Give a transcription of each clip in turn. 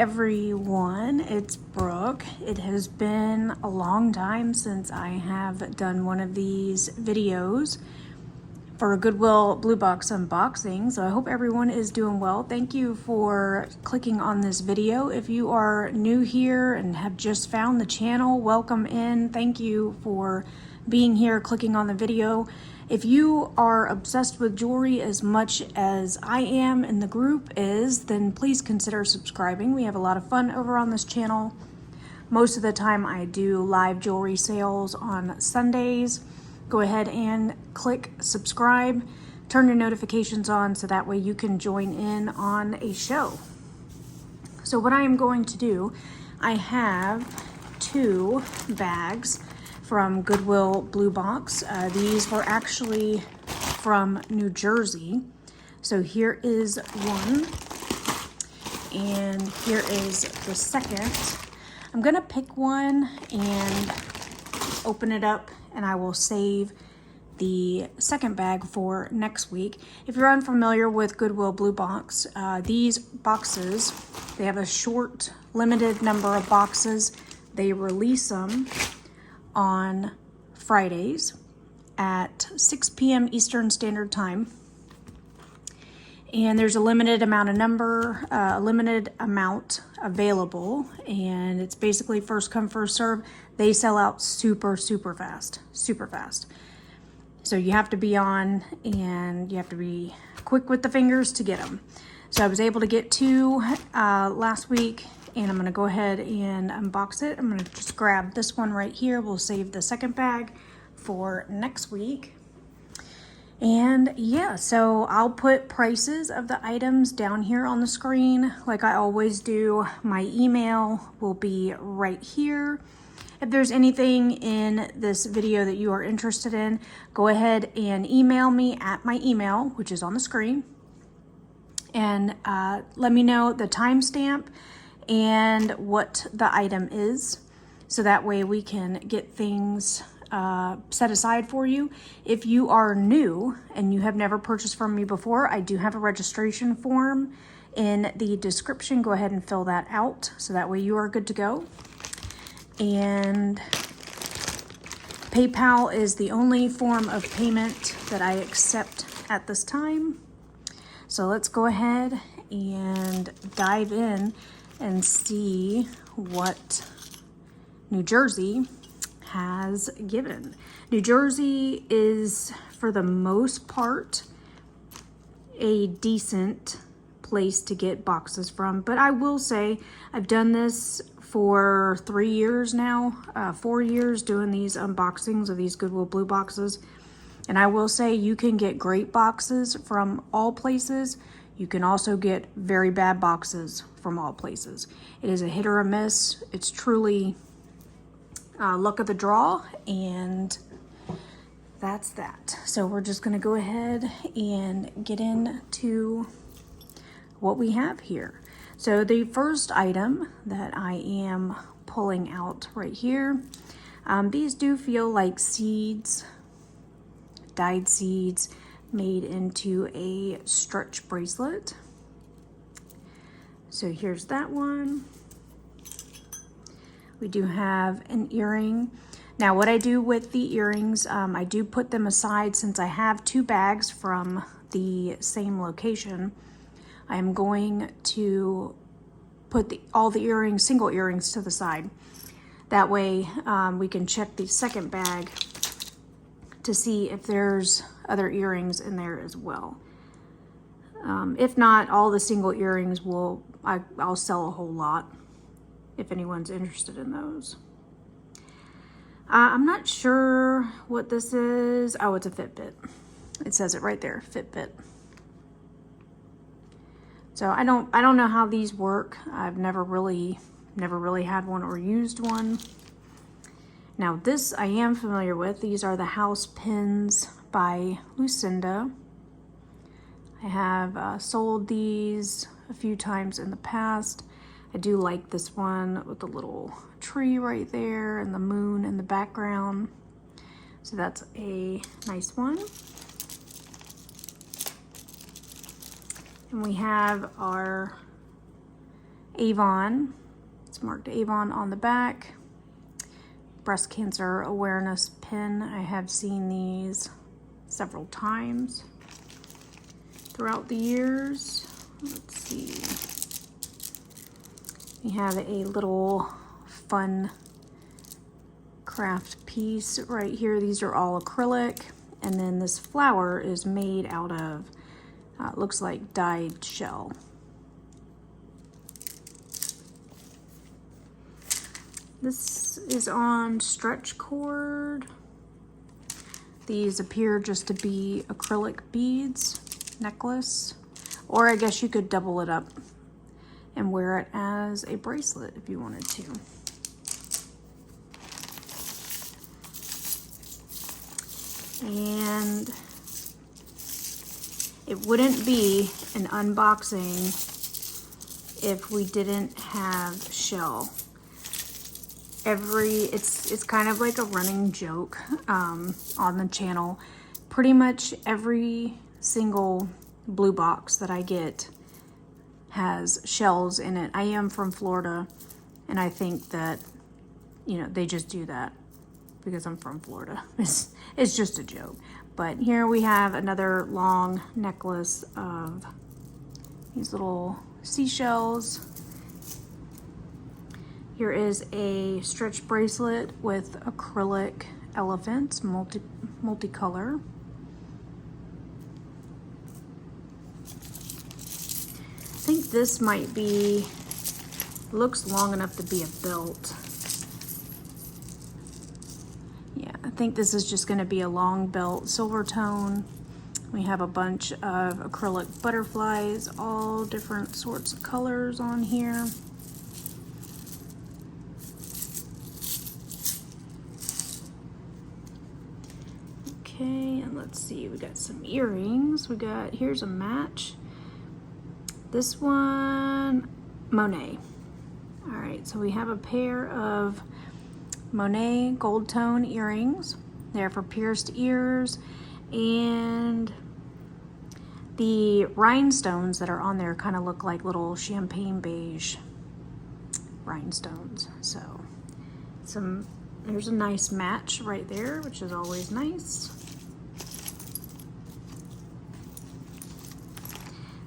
everyone, it's Brooke. It has been a long time since I have done one of these videos for a Goodwill BlueBox unboxing, so I hope everyone is doing well. Thank you for clicking on this video. If you are new here and have just found the channel, welcome in. Thank you for being here, clicking on the video. If you are obsessed with jewelry as much as I am and the group is, then please consider subscribing. We have a lot of fun over on this channel. Most of the time I do live jewelry sales on Sundays. Go ahead and click subscribe, turn your notifications on so that way you can join in on a show. So what I am going to do, I have 2 bags from Goodwill BlueBox. These were actually from New Jersey. So here is one, and here is the second. I'm gonna pick one and open it up, and I will save the second bag for next week. If you're unfamiliar with Goodwill BlueBox, these boxes, they have a short, limited number of boxes. They release them on Fridays at 6 p.m. Eastern Standard Time. And there's a limited amount available, and it's basically first come, first serve. They sell out super fast. So you have to be on, and you have to be quick with the fingers to get them. So I was able to get 2 last week, and I'm gonna go ahead and unbox it. I'm gonna just grab this one right here. We'll save the second bag for next week. And yeah, so I'll put prices of the items down here on the screen like I always do. My email will be right here. If there's anything in this video that you are interested in, go ahead and email me at my email, which is on the screen. And let me know the timestamp and what the item is, so that way we can get things set aside for you. If you are new and you have never purchased from me before, I do have a registration form in the description. Go ahead and fill that out so that way you are good to go. And PayPal is the only form of payment that I accept at this time. So let's go ahead and dive in and see what New Jersey has given. New Jersey is, for the most part, a decent place to get boxes from, but I will say I've done this for 3 years now, 4 years doing these unboxings of these Goodwill Blue boxes, and I will say you can get great boxes from all places. You can also get very bad boxes from all places. It is a hit or a miss. It's truly luck of the draw, and that's that. So we're just gonna go ahead and get into what we have here. So the first item that I am pulling out right here, these do feel like seeds, dyed seeds made into a stretch bracelet. So here's that one. We do have an earring. Now what I do with the earrings, I do put them aside since I have 2 bags from the same location. I am going to put all the earrings, single earrings, to the side. That way we can check the second bag to see if there's other earrings in there as well. If not, all the single earrings I'll sell a whole lot if anyone's interested in those. I'm not sure what this is. Oh, it's a Fitbit. It says it right there, Fitbit. So I don't know how these work. I've never really had one or used one. Now this I am familiar with. These are the house pins by Lucinda. I have sold these a few times in the past. I do like this one with the little tree right there and the moon in the background. So that's a nice one. And we have our Avon. It's marked Avon on the back. Breast cancer awareness pin. I have seen these several times throughout the years. Let's see. We have a little fun craft piece right here. These are all acrylic, and then this flower is made out of looks like dyed shell. This is on stretch cord. These appear just to be acrylic beads, necklace, or I guess you could double it up and wear it as a bracelet if you wanted to. And it wouldn't be an unboxing if we didn't have shell. It's kind of like a running joke on the channel. Pretty much every single blue box that I get has shells in it. I am from Florida, and I think that, you know, they just do that because I'm from Florida. It's just a joke. But here we have another long necklace of these little seashells. Here is a stretch bracelet with acrylic elephants, multicolor. I think this might be, looks long enough to be a belt. Yeah, I think this is just gonna be a long belt, silver tone. We have a bunch of acrylic butterflies, all different sorts of colors on here. Okay, and let's see, we got some earrings. Here's a match. This one, Monet. All right, so we have a pair of Monet gold tone earrings. They're for pierced ears, and the rhinestones that are on there kind of look like little champagne beige rhinestones. So there's a nice match right there, which is always nice.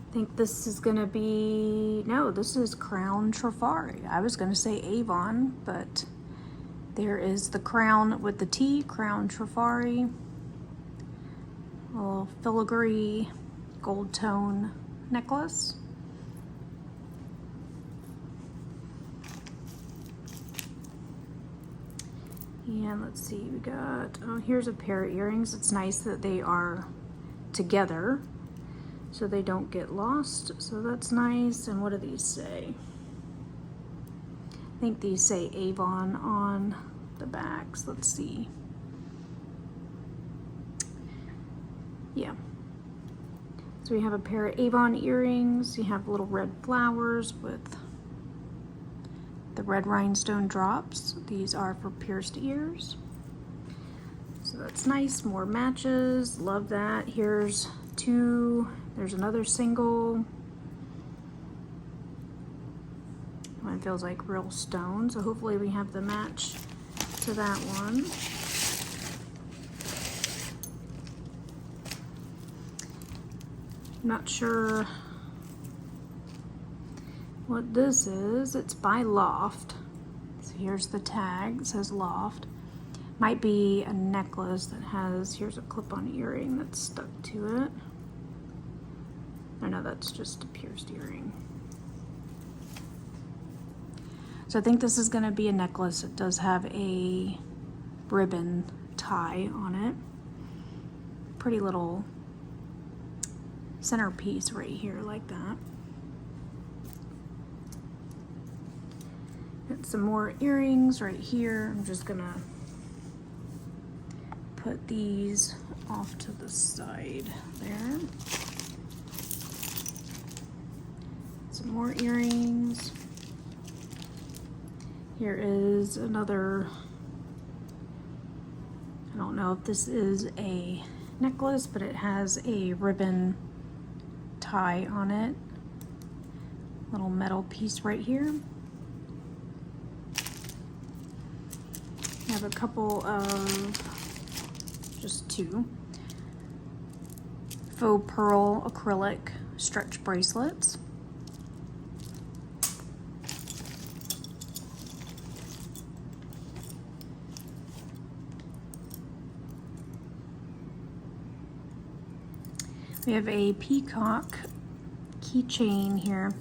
I think this is gonna be, no, this is Crown Trafari. I was gonna say Avon, but there is the crown with the T, Crown Trafari. A little filigree gold tone necklace. And let's see, we got, oh, here's a pair of earrings. It's nice that they are together so they don't get lost. So that's nice. And what do these say? I think these say Avon on the backs. Let's see. Yeah. So we have a pair of Avon earrings. You have little red flowers with the red rhinestone drops. These are for pierced ears. So that's nice, more matches, love that. Here's two, there's another single. One feels like real stone, so hopefully we have the match to that one. I'm not sure what this is. It's by Loft. So here's the tag, it says Loft. Might be a necklace that has, here's a clip-on earring that's stuck to it. I know that's just a pierced earring. So I think this is gonna be a necklace. It does have a ribbon tie on it. Pretty little centerpiece right here like that. Got some more earrings right here. I'm just gonna put these off to the side there. Some more earrings. Here is another, I don't know if this is a necklace, but it has a ribbon tie on it. Little metal piece right here. I have a couple of, just two, faux pearl acrylic stretch bracelets. We have a peacock keychain here.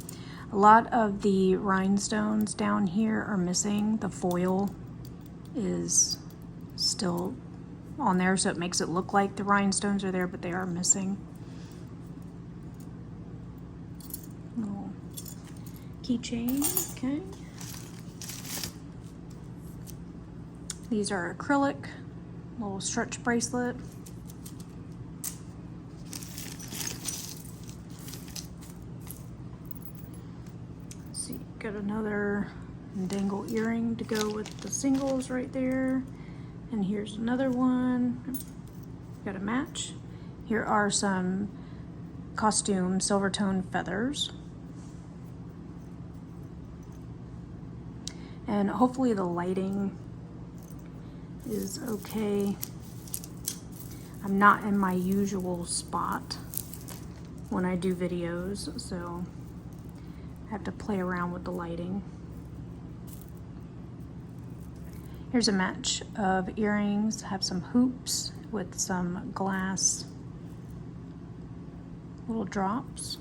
A lot of the rhinestones down here are missing. The foil is still on there, so it makes it look like the rhinestones are there, but they are missing. Little keychain, okay. These are acrylic, little stretch bracelet. Got another dangle earring to go with the singles right there. And here's another one. Got a match. Here are some costume silver tone feathers. And hopefully the lighting is okay. I'm not in my usual spot when I do videos, so I have to play around with the lighting. Here's a match of earrings. Have some hoops with some glass little drops.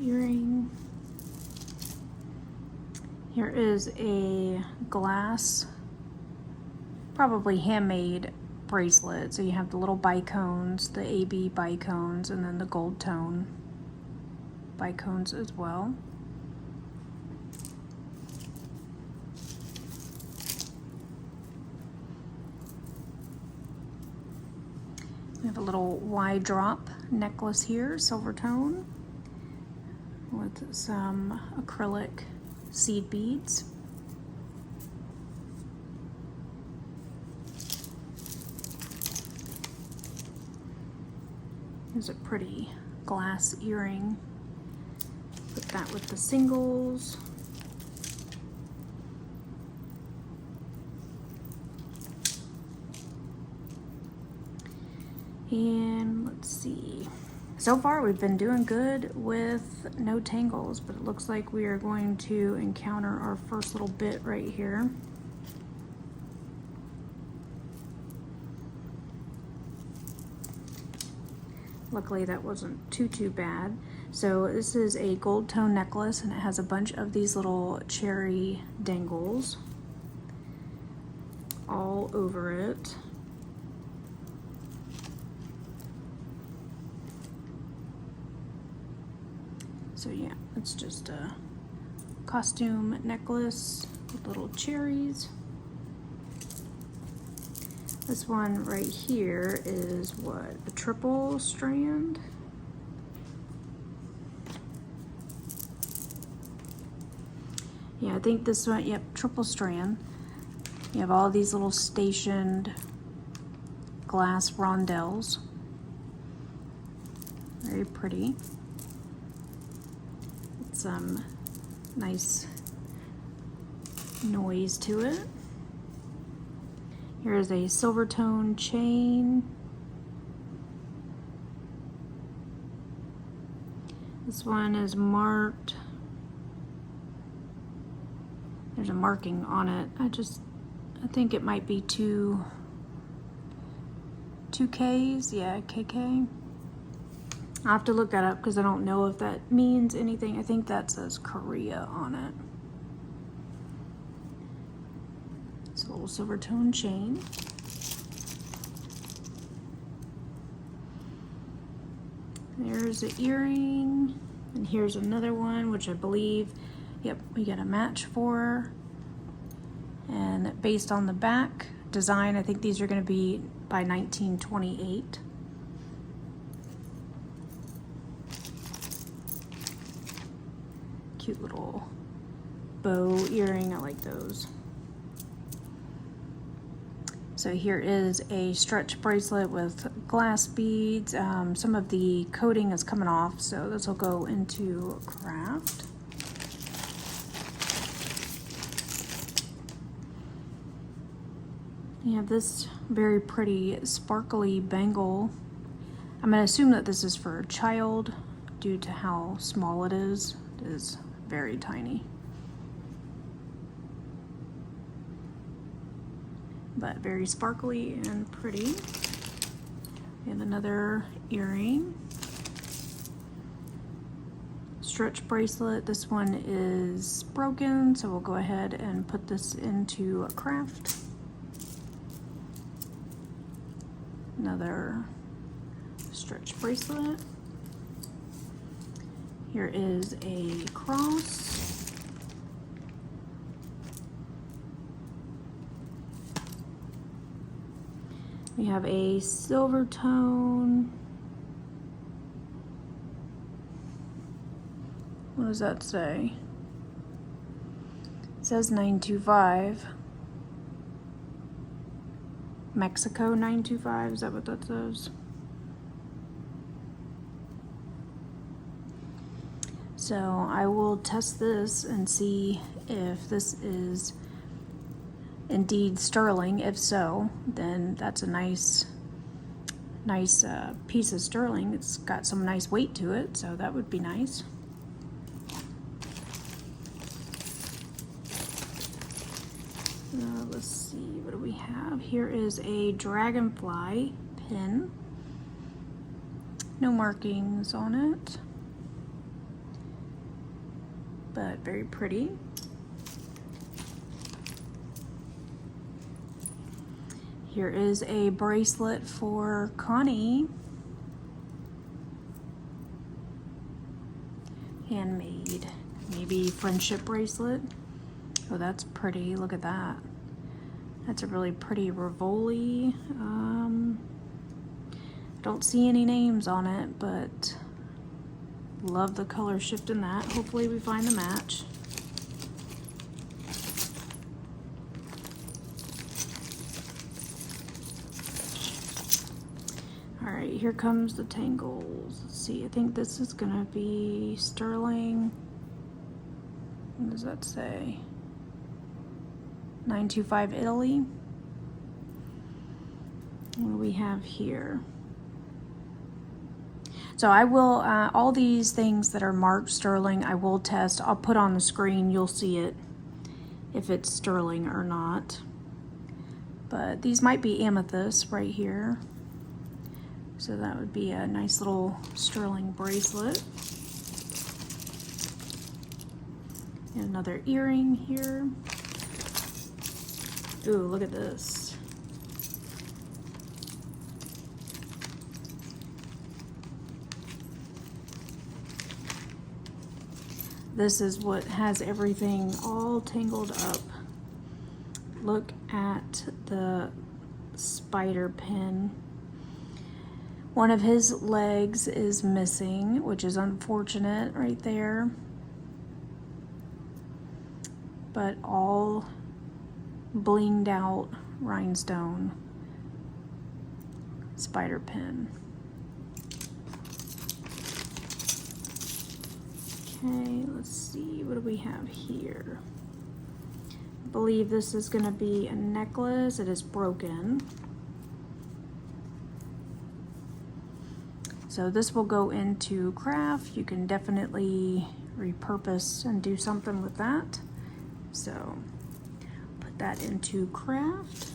Earring. Here is a glass, probably handmade bracelet. So you have the little bicones, the AB bicones, and then the gold tone bicones as well. We have a little Y drop necklace here, silver tone, with some acrylic seed beads. Here's a pretty glass earring. Put that with the singles. And let's see. So far we've been doing good with no tangles, but it looks like we are going to encounter our first little bit right here. Luckily that wasn't too bad. So this is a gold tone necklace, and it has a bunch of these little cherry dangles all over it. So yeah, it's just a costume necklace with little cherries. This one right here is what, a triple strand? Yeah, I think this one, yep, triple strand. You have all these little stationed glass rondelles. Very pretty. Some nice noise to it. Here is a silver tone chain. This one is marked. There's a marking on it. I think it might be two Ks. Yeah, KK. I'll have to look that up because I don't know if that means anything. I think that says Korea on it. It's a little silver tone chain. There's an earring. And here's another one, which I believe, yep, we got a match for. And based on the back design, I think these are going to be by 1928. Cute little bow earring, I like those. So here is a stretch bracelet with glass beads. Some of the coating is coming off, so this will go into craft. You have this very pretty sparkly bangle. I'm going to assume that this is for a child due to how small it is. It is very tiny. But very sparkly and pretty. We have another earring. Stretch bracelet. This one is broken, so we'll go ahead and put this into a craft. Another stretch bracelet. Here is a cross. We have a silver tone. What does that say? It says 925. Mexico 925, is that what that says? So I will test this and see if this is indeed sterling. If so, then that's a nice piece of sterling. It's got some nice weight to it, so that would be nice. Let's see, what do we have? Here is a dragonfly pin. No markings on it, but very pretty. Here is a bracelet for Connie. Handmade. Maybe friendship bracelet. Oh, that's pretty. Look at that. That's a really pretty Rivoli. Don't see any names on it, but love the color shift in that. Hopefully we find the match. All right, here comes the tangles. Let's see, I think this is gonna be sterling. What does that say? 925 Italy. What do we have here? So I will, all these things that are marked sterling, I will test. I'll put on the screen, you'll see it, if it's sterling or not. But these might be amethyst right here. So that would be a nice little sterling bracelet. And another earring here. Ooh, look at this. This is what has everything all tangled up. Look at the spider pin. One of his legs is missing, which is unfortunate right there. But all blinged out rhinestone spider pin. Okay, let's see, what do we have here? I believe this is gonna be a necklace. It is broken. So this will go into craft. You can definitely repurpose and do something with that. So put that into craft.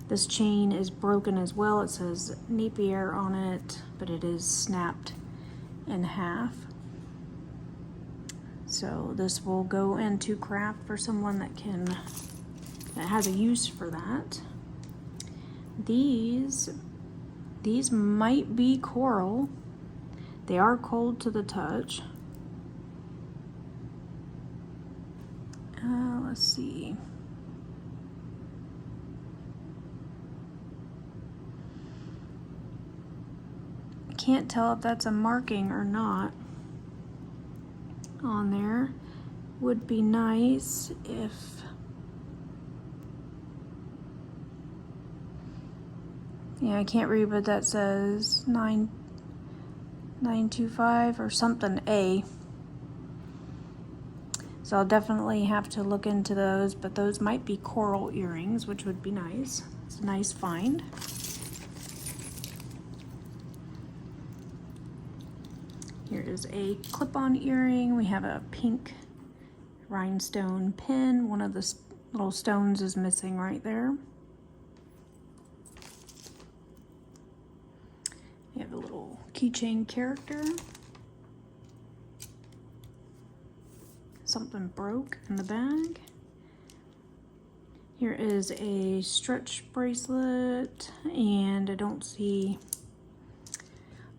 This chain is broken as well. It says Napier on it, but it is snapped in half. So this will go into craft for someone that has a use for that. These might be coral. They are cold to the touch. Let's see. I can't tell if that's a marking or not on there. Would be nice if Yeah, I can't read what that says. 9925 or something A. So I'll definitely have to look into those, but those might be coral earrings, which would be nice. It's a nice find. Here is a clip-on earring. We have a pink rhinestone pin. One of the little stones is missing right there. We have a little keychain character. Something broke in the bag. Here is a stretch bracelet, and I don't see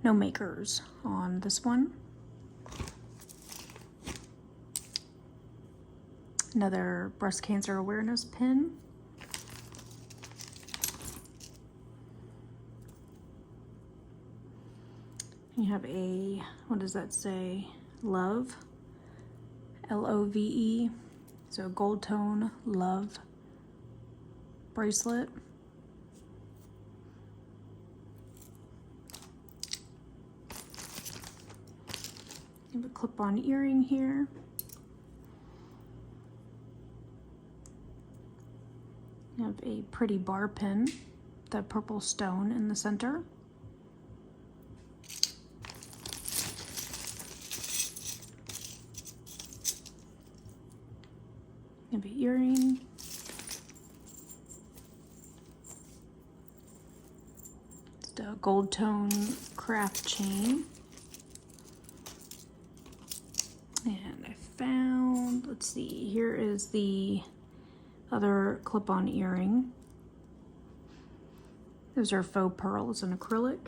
no makers on this one. Another breast cancer awareness pin. You have a, what does that say? Love. L-O-V-E. So gold tone love bracelet. You have a clip-on earring here. You have a pretty bar pin, the purple stone in the center. You have an earring. Just a gold tone craft chain. And I found, let's see, here is the other clip-on earring. Those are faux pearls in acrylic.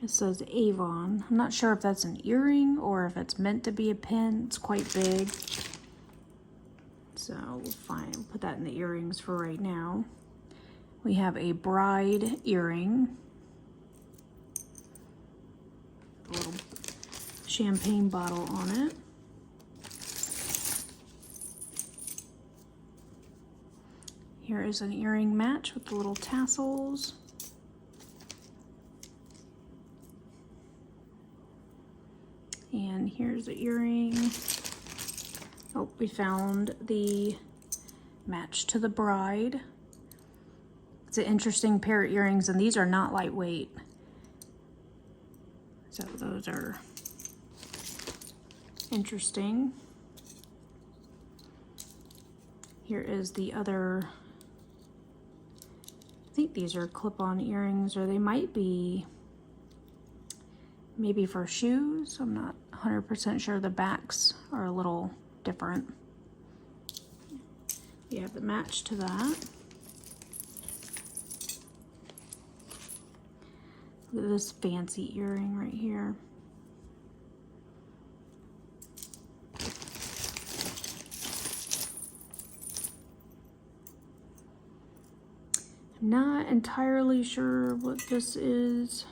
It says Avon. I'm not sure if that's an earring or if it's meant to be a pin. It's quite big. So we'll put that in the earrings for right now. We have a bride earring. A little champagne bottle on it. Here is an earring match with the little tassels. And here's the earring. Oh, we found the match to the bride. It's an interesting pair of earrings, and these are not lightweight. So those are interesting. Here is the other, I think these are clip-on earrings, or they might be maybe for shoes. I'm not 100% sure. The backs are a little different. You have the match to that. Look at this fancy earring right here. I'm not entirely sure what this is.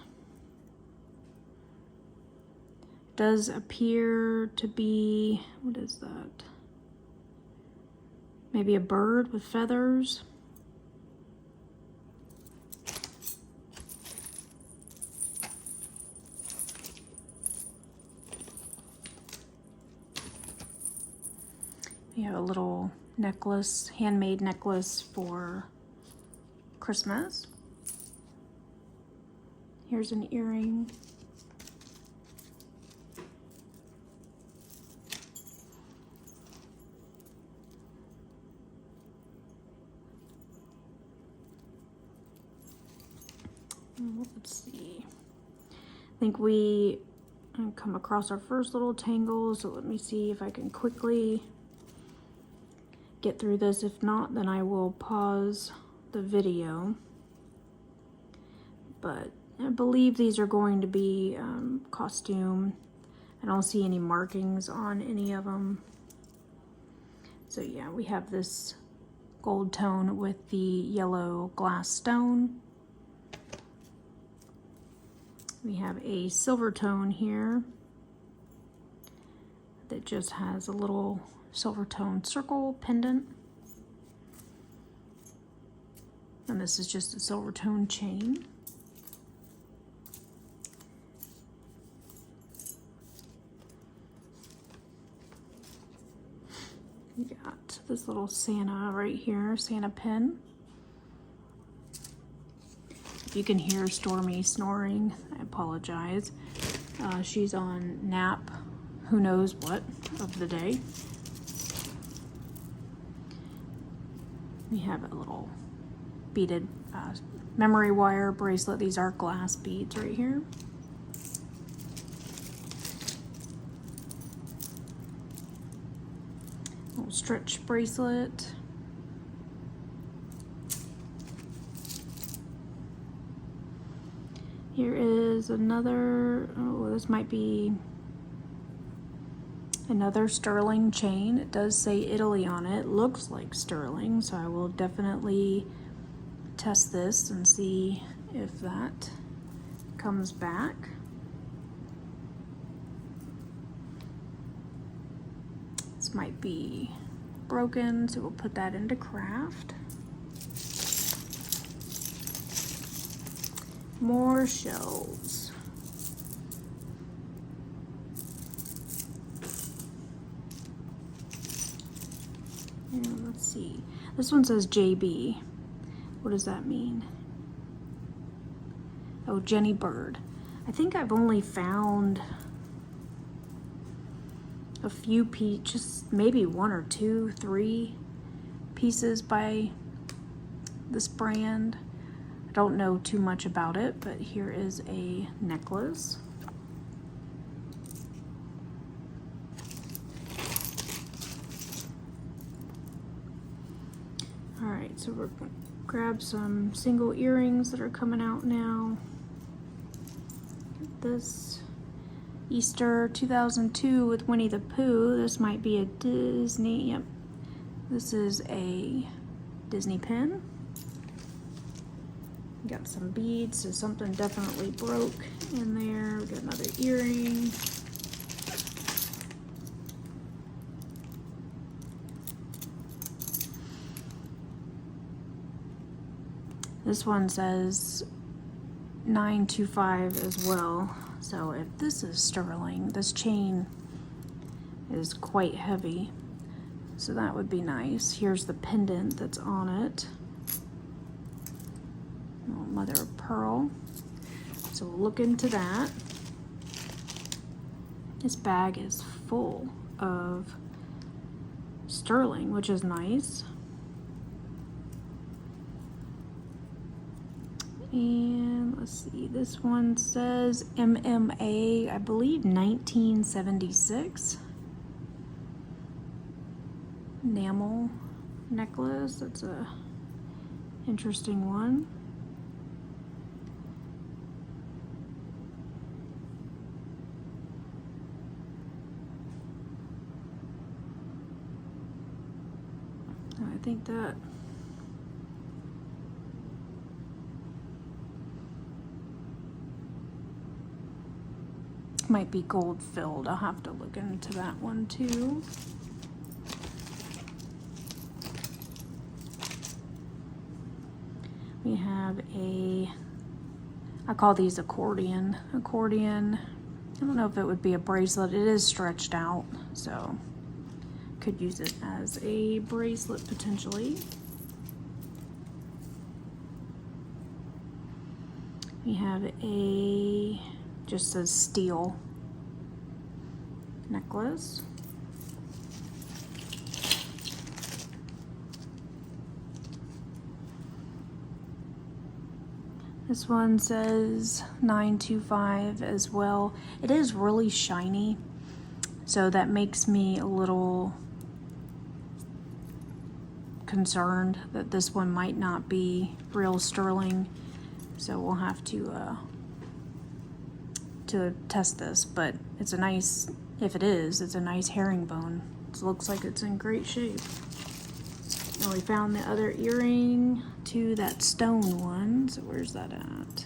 It does appear to be, what is that? Maybe a bird with feathers. You have a little necklace, handmade necklace for Christmas. Here's an earring. Let's see. I think we come across our first little tangle, so let me see if I can quickly get through this. If not, then I will pause the video. But I believe these are going to be costume. I don't see any markings on any of them. So yeah, we have this gold tone with the yellow glass stone. We have a silver tone here. that just has a little silver tone circle pendant. And this is just a silver tone chain. You got this little Santa right here, Santa pin. If you can hear Stormy snoring, I apologize. She's on nap, who knows what, of the day. We have a little beaded memory wire bracelet. These are glass beads right here. Little stretch bracelet. Here is another, oh, this might be another sterling chain. It does say Italy on it. It looks like sterling, so I will definitely test this and see if that comes back. This might be broken, so we'll put that into craft. More shells. And let's see. This one says JB. What does that mean? Oh, Jenny Bird. I think I've only found a few pieces, maybe 1 or 2, 3 pieces by this brand. I don't know too much about it, but here is a necklace. All right, so we're gonna grab some single earrings that are coming out now. This Easter 2002 with Winnie the Pooh. This might be a Disney, yep. This is a Disney pin. Got some beads, so something definitely broke in there. We got another earring. This one says 925 as well. So if this is sterling, this chain is quite heavy. So that would be nice. Here's the pendant that's on it. Mother of pearl. So we'll look into that. This bag is full of sterling, which is nice. And let's see, this one says MMA, I believe 1976. Enamel necklace, that's a interesting one. I think that might be gold filled. I'll have to look into that one too. We have I call these accordion. I don't know if it would be a bracelet. It is stretched out, so could use it as a bracelet potentially. We have just a steel necklace. This one says 925 as well. It is really shiny, so that makes me a little concerned that this one might not be real sterling. So we'll have to test this, but it's a nice, if it is, it's a nice herringbone. It looks like it's in great shape. And we found the other earring to that stone one. So where's that at?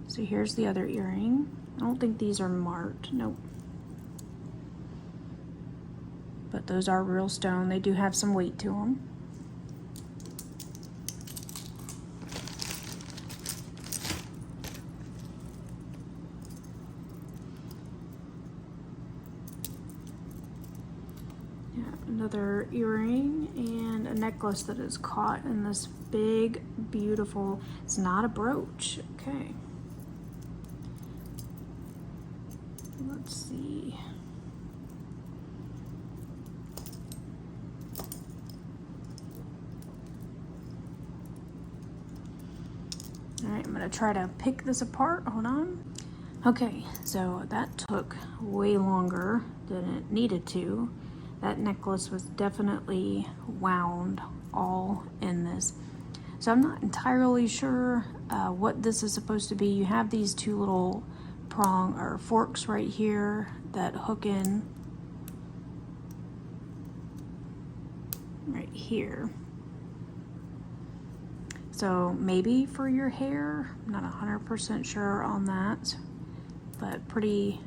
So here's the other earring. I don't think these are marked. Nope. but those are real stone. They do have some weight to them. Yeah, another earring and a necklace that is caught in this big, beautiful, it's not a brooch, okay. Let's see. All right, I'm gonna try to pick this apart, hold on. Okay, so that took way longer than it needed to. That necklace was definitely wound all in this. So I'm not entirely sure what this is supposed to be. You have these two little prong or forks right here that hook in right here. So maybe for your hair, I'm not 100% sure on that, but pretty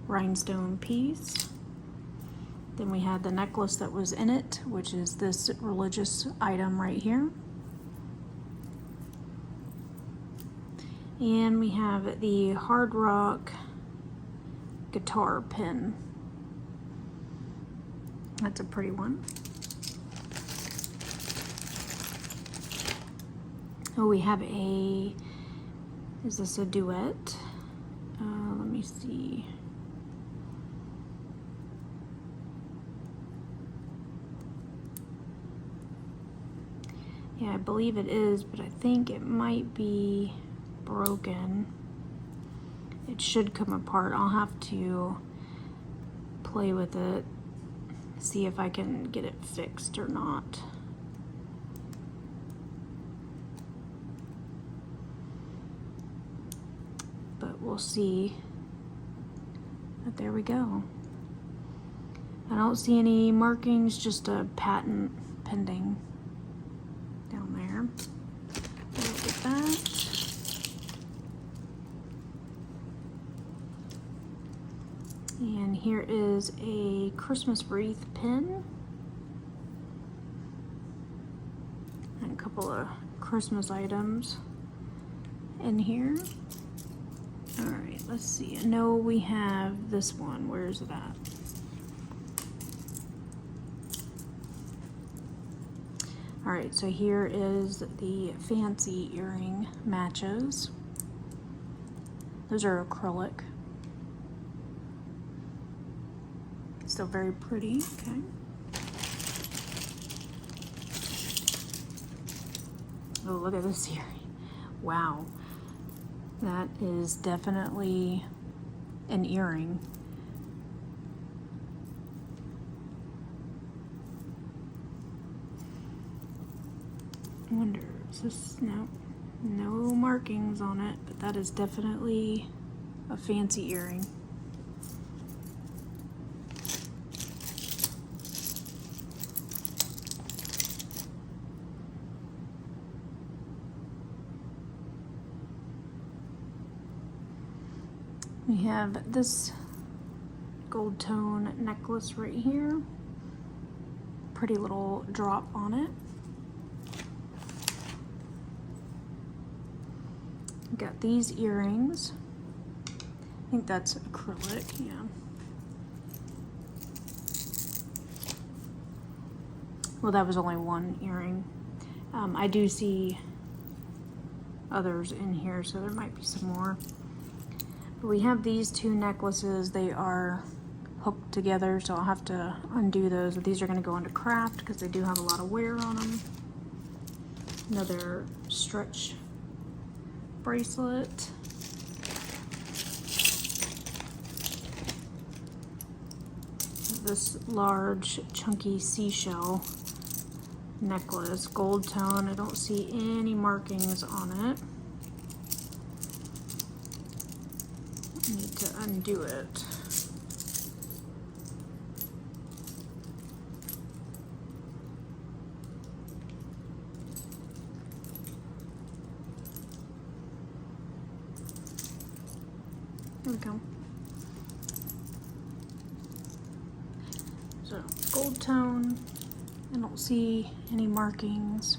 rhinestone piece. Then we had the necklace that was in it, which is this religious item right here. And we have the Hard Rock guitar pin. That's a pretty one. Oh, we have a, is this a duet? Let me see. Yeah, I believe it is, but I think it might be broken. It should come apart. I'll have to play with it, see if I can get it fixed or not. But we'll see. But there we go. I don't see any markings, just a patent pending down there. Look at that. And here is a Christmas wreath pin. And a couple of Christmas items in here. All right, let's see. I know we have this one. Where is it at? All right, so here is the fancy earring matches. Those are acrylic. Still very pretty, okay. Oh, look at this earring. Wow. That is definitely an earring. I wonder, is this, no markings on it, but that is definitely a fancy earring. We have this gold tone necklace right here. Pretty little drop on it. Got these earrings. I think that's acrylic, yeah. Well, that was only one earring. I do see others in here, so there might be some more. But we have these two necklaces. They are hooked together, so I'll have to undo those. But these are going to go into craft because they do have a lot of wear on them. Another stretch bracelet. This large chunky seashell necklace, gold tone. I don't see any markings on it. I need to undo it. Here we go. So gold tone. I don't see any markings.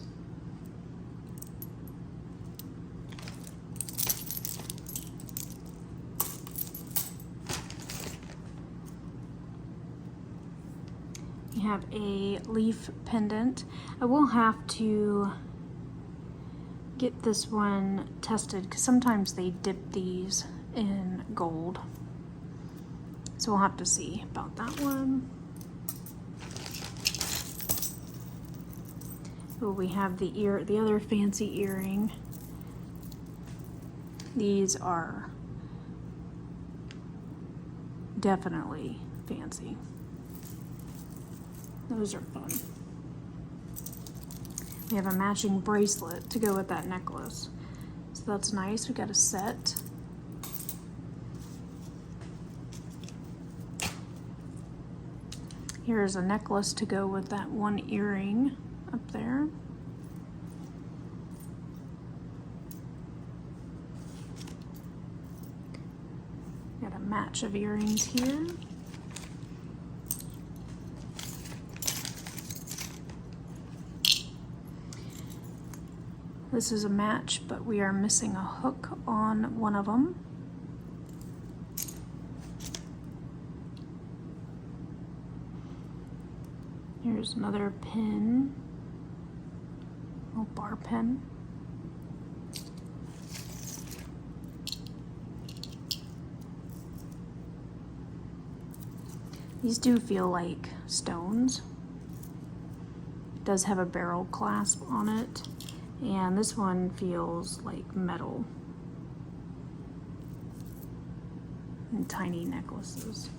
You have a leaf pendant. I will have to get this one tested because sometimes they dip these in gold. So we'll have to see about that one. Oh, we have the other fancy earring. These are definitely fancy. Those are fun. We have a matching bracelet to go with that necklace. So that's nice. We got a set. Here's a necklace to go with that one earring up there. Got a match of earrings here. This is a match, but we are missing a hook on one of them. Here's another pin, little bar pin. These do feel like stones. It does have a barrel clasp on it. And this one feels like metal and tiny necklaces.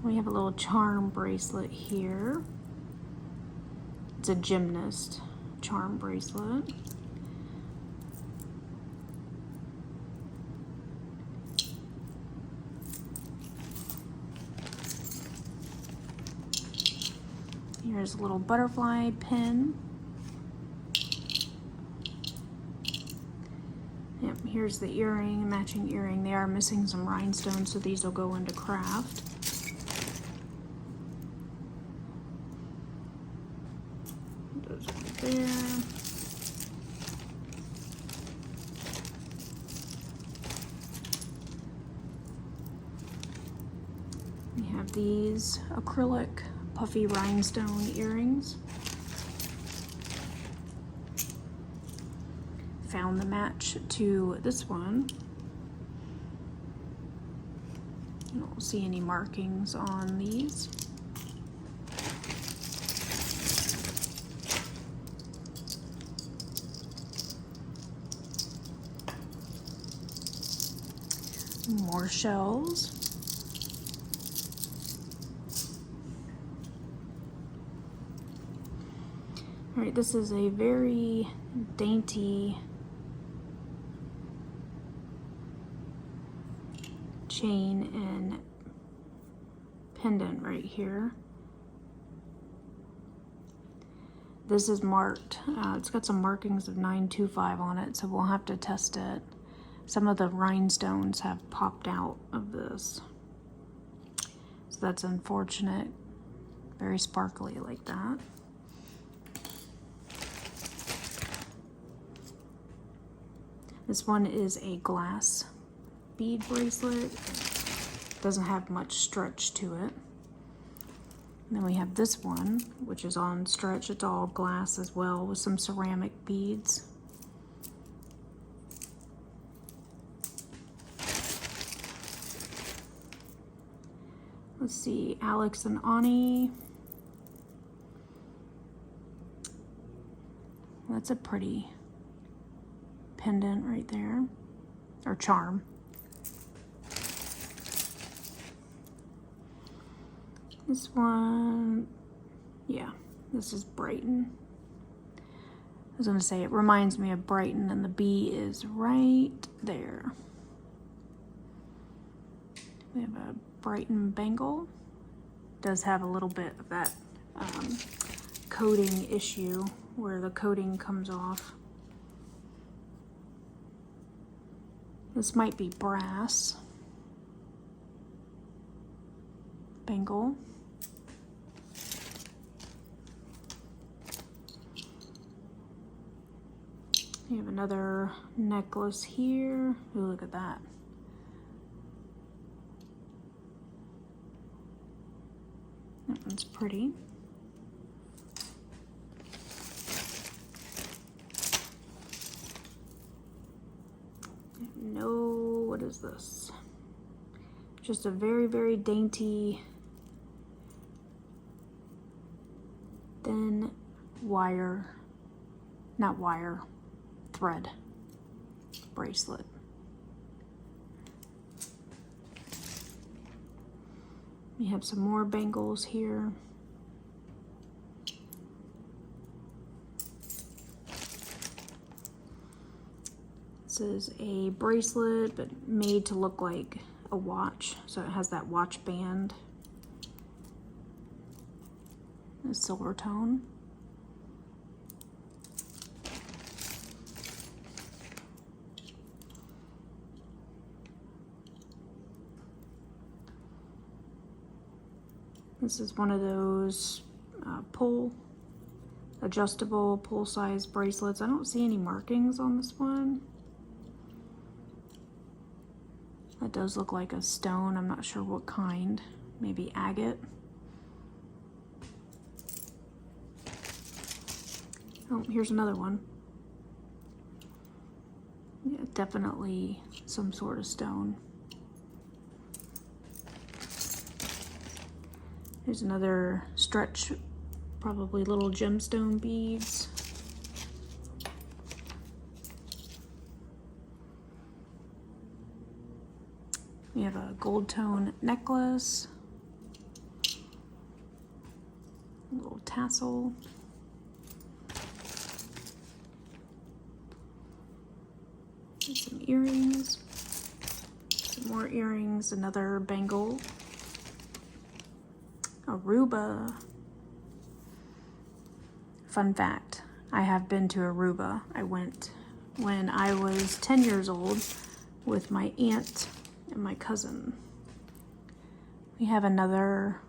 We have a little charm bracelet here. It's a gymnast charm bracelet. Here's a little butterfly pin. Yep, here's the earring, matching earring. They are missing some rhinestones, so these will go into craft. Those right there. We have these acrylic puffy rhinestone earrings. Found the match to this one. I don't see any markings on these. More shells. All right, this is a very dainty chain and pendant right here. This is marked, it's got some markings of 925 on it, so we'll have to test it. Some of the rhinestones have popped out of this, so that's unfortunate. Very sparkly like that. This one is a glass bead bracelet. Doesn't have much stretch to it. And then we have this one, which is on stretch. It's all glass as well with some ceramic beads. Let's see, Alex and Ani. That's a pretty pendant right there, or charm. This one, yeah, this is Brighton. I was gonna say it reminds me of Brighton, and the B is right there. We have a Brighton bangle. Does have a little bit of that coating issue where the coating comes off. This might be brass bangle. You have another necklace here. Ooh, look at that. That one's pretty. No, what is this? Just a very, very dainty, thin wire, not wire, thread bracelet. We have some more bangles here. This is a bracelet, but made to look like a watch. So it has that watch band, a silver tone. This is one of those adjustable pull size bracelets. I don't see any markings on this one. That does look like a stone. I'm not sure what kind. Maybe agate. Oh, here's another one. Yeah, definitely some sort of stone. Here's another stretch, probably little gemstone beads. We have a gold tone necklace, a little tassel. And some earrings, some more earrings, another bangle. Aruba. Fun fact, I have been to Aruba. I went when I was 10 years old with my aunt and my cousin. We have another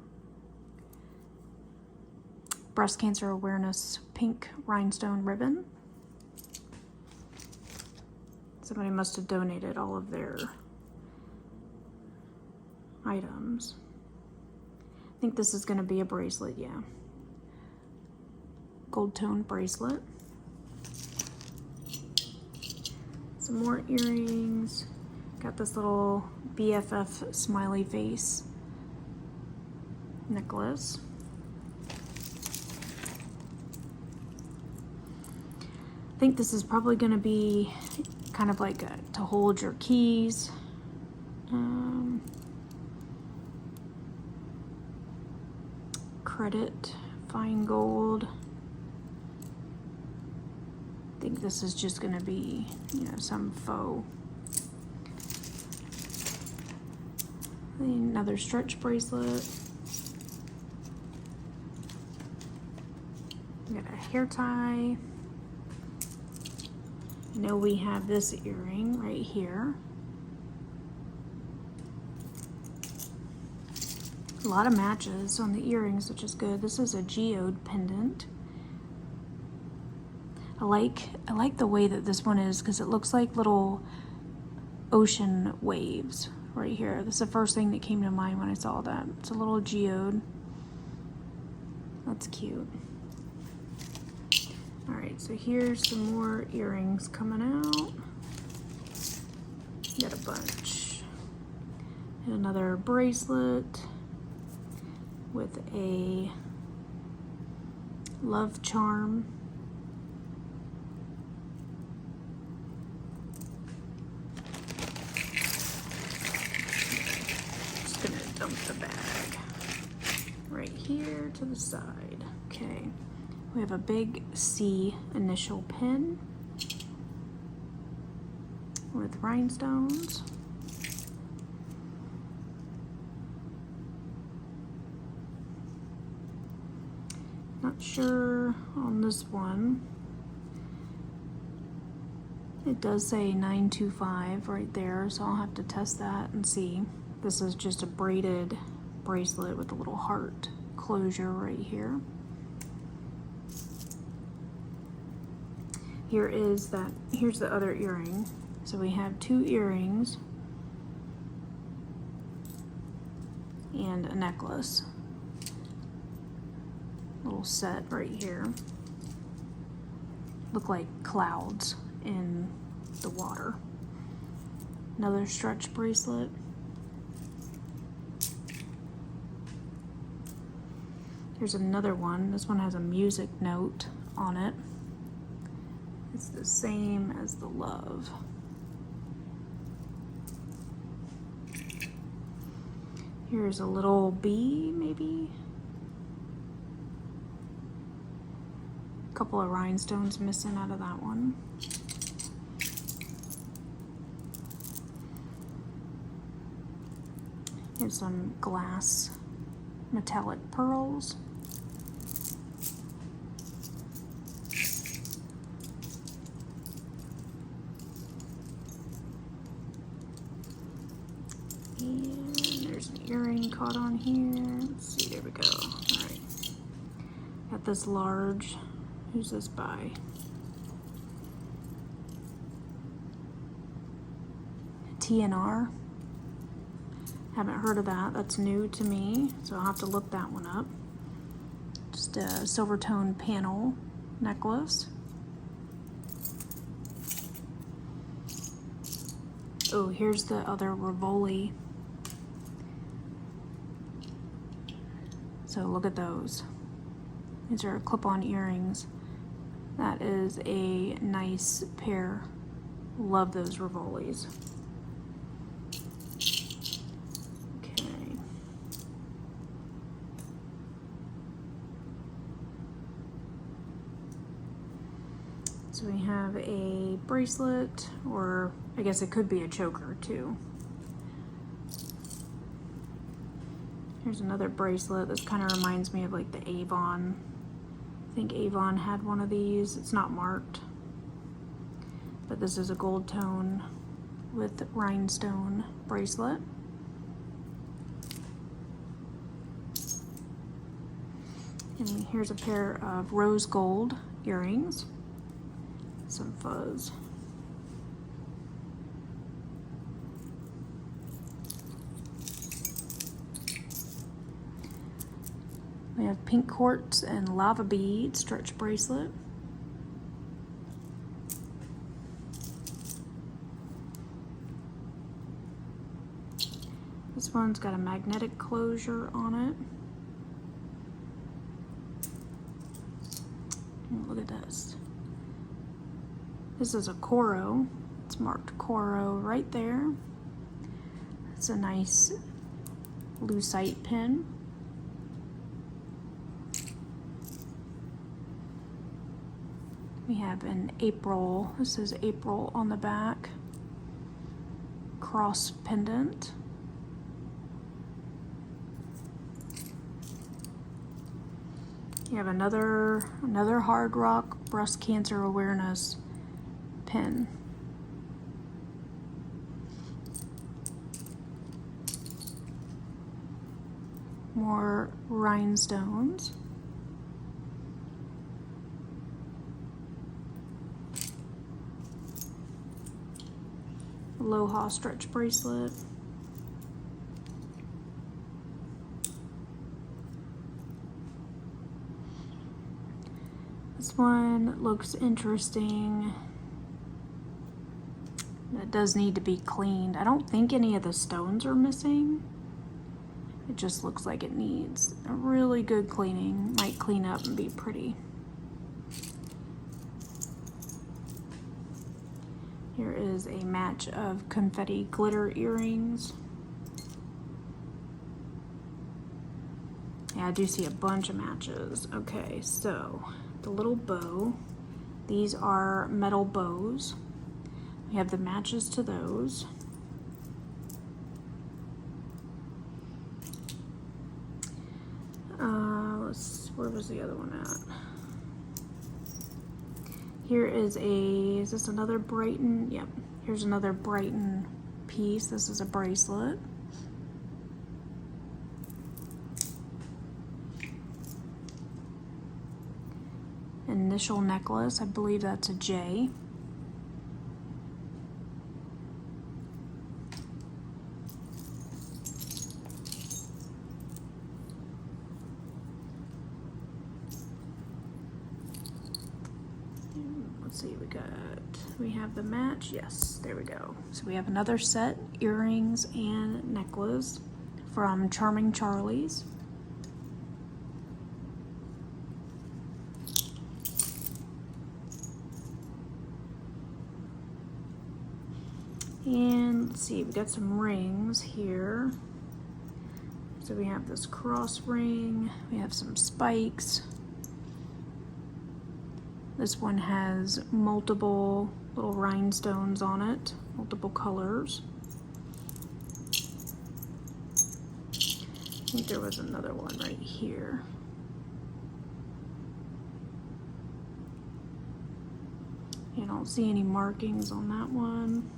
breast cancer awareness pink rhinestone ribbon. Somebody must have donated all of their items. I think this is going to be a bracelet, yeah. Gold tone bracelet. Some more earrings. Got this little BFF smiley face necklace. I think this is probably going to be kind of like to hold your keys. Credit, fine gold. I think this is just going to be, you know, some faux. Another stretch bracelet. We got a hair tie. I know we have this earring right here. A lot of matches on the earrings, which is good. This is a geode pendant. I like the way that this one is because it looks like little ocean waves right here. This is the first thing that came to mind when I saw that. It's a little geode. That's cute. All right, so here's some more earrings coming out. Got a bunch. And another bracelet with a love charm. Just gonna dump the bag right here to the side. Okay, we have a big C initial pin with rhinestones. Not sure on this one. It does say 925 right there, so I'll have to test that and see. This is just a braided bracelet with a little heart closure right here. Here's the other earring. So we have 2 earrings and a necklace. Little set right here. Look like clouds in the water. Another stretch bracelet. Here's another one. This one has a music note on it. It's the same as the love. Here's a little bee, maybe. A couple of rhinestones missing out of that one. Here's some glass metallic pearls. And there's an earring caught on here. Let's see, there we go. All right. Got this large. Who's this by? TNR. Haven't heard of that. That's new to me, so I'll have to look that one up. Just a silver tone panel necklace. Oh, here's the other Rivoli. So look at those. These are clip-on earrings. That is a nice pair. Love those Rivolis. Okay. So we have a bracelet, or I guess it could be a choker too. Here's another bracelet. This kind of reminds me of like the Avon. I think Avon had one of these. It's not marked, but this is a gold tone with rhinestone bracelet. And here's a pair of rose gold earrings. Some fuzz. We have pink quartz and lava bead stretch bracelet. This one's got a magnetic closure on it. And look at this. This is a Coro. It's marked Coro right there. It's a nice lucite pin. We have an April, this is April on the back, cross pendant. You have another Hard Rock breast cancer awareness pin. More rhinestones. Aloha stretch bracelet. This one looks interesting. It does need to be cleaned. I don't think any of the stones are missing. It just looks like it needs a really good cleaning. Might clean up and be pretty. Here is a match of confetti glitter earrings. Yeah, I do see a bunch of matches. Okay, so the little bow. These are metal bows. We have the matches to those. Where was the other one at? Here is this another Brighton? Yep, here's another Brighton piece. This is a bracelet. initial necklace. I believe that's a J. Let's see, we have the match. Yes, there we go. So we have another set, earrings and necklace from Charming Charlie's. And let's see, we got some rings here. So we have this cross ring, we have some spikes. This one has multiple little rhinestones on it, multiple colors. I think there was another one right here. I don't see any markings on that one.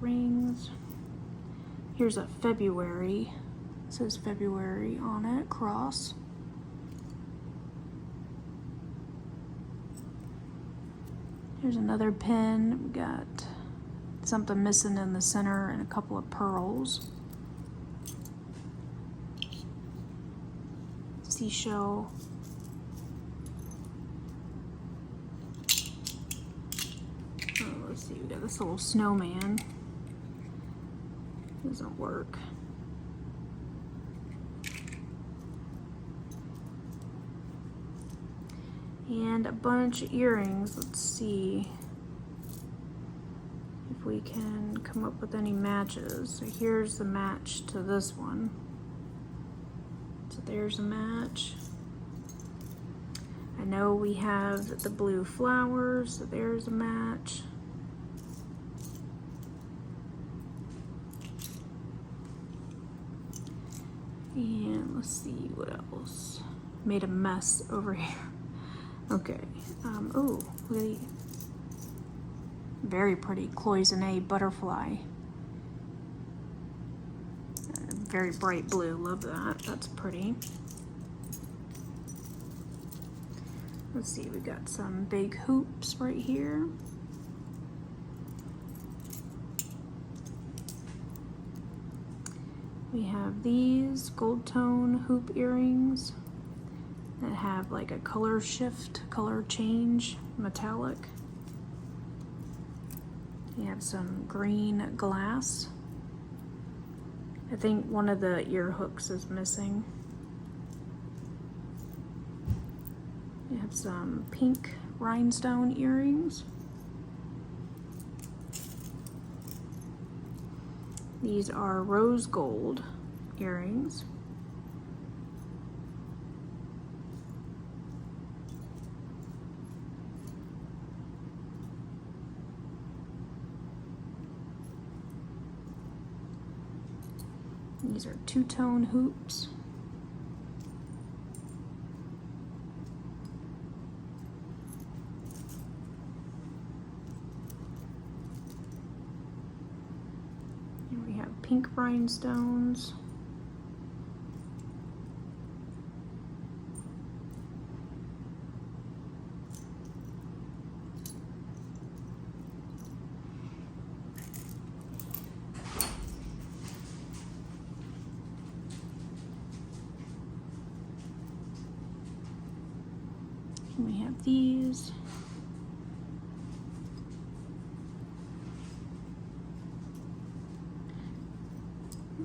Rings. Here's a February. It says February on it, cross. Here's another pin. We got something missing in the center and a couple of pearls. Seashell. Oh, let's see, we got this little snowman. Doesn't work. And a bunch of earrings. Let's see if we can come up with any matches. So here's the match to this one. So there's a match. I know we have the blue flowers, so there's a match. And let's see what else. Made a mess over here. Okay. Oh, look at the very pretty cloisonne butterfly. Very bright blue. Love that. That's pretty. Let's see. We got some big hoops right here. We have these gold tone hoop earrings that have like a color shift, color change, metallic. We have some green glass. I think one of the ear hooks is missing. We have some pink rhinestone earrings. These are rose gold earrings. These are two-tone hoops. Pink rhinestones. And we have these.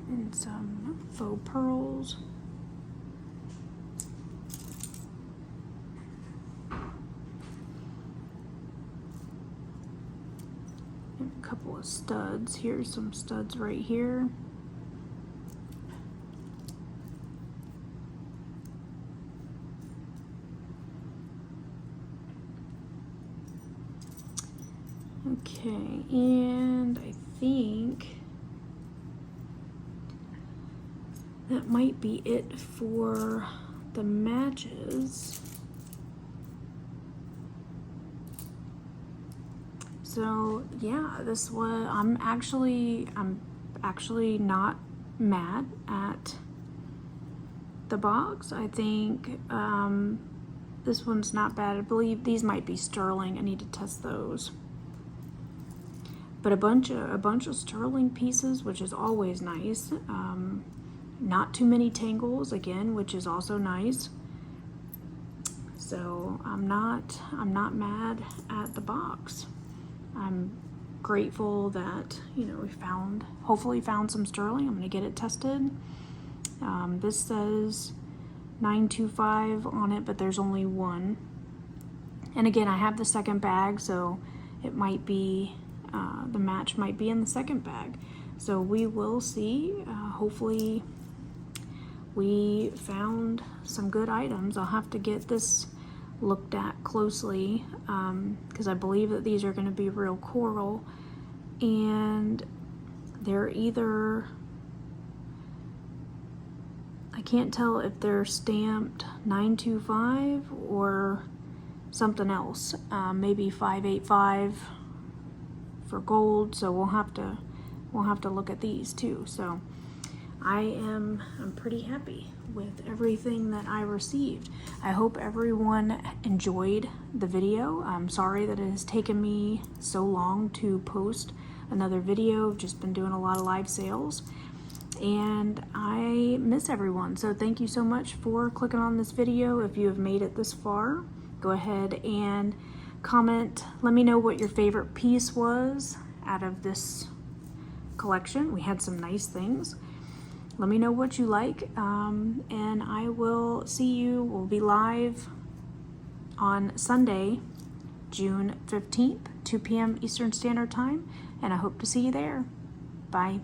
And some faux pearls. And a couple of studs. Here's some studs right here. Okay, and I think that might be it for the matches. So yeah, this was, I'm actually not mad at the box. I think this one's not bad. I believe these might be sterling. I need to test those. But a bunch of sterling pieces, which is always nice. Not too many tangles again, which is also nice. So I'm not mad at the box. I'm grateful that, you know, we hopefully found some sterling. I'm gonna get it tested. This says 925 on it, but there's only one. And again, I have the second bag, so it might be, the match might be in the second bag. So we will see. Hopefully we found some good items. I'll have to get this looked at closely because I believe that these are going to be real coral, and they're either, I can't tell if they're stamped 925 or something else, maybe 585 for gold. So we'll have to look at these too. So I'm pretty happy with everything that I received. I hope everyone enjoyed the video. I'm sorry that it has taken me so long to post another video. I've just been doing a lot of live sales and I miss everyone. So thank you so much for clicking on this video. If you have made it this far, go ahead and comment. Let me know what your favorite piece was out of this collection. We had some nice things. Let me know what you like, and I will see you. We'll be live on Sunday, June 15th, 2 p.m. Eastern Standard Time, and I hope to see you there. Bye.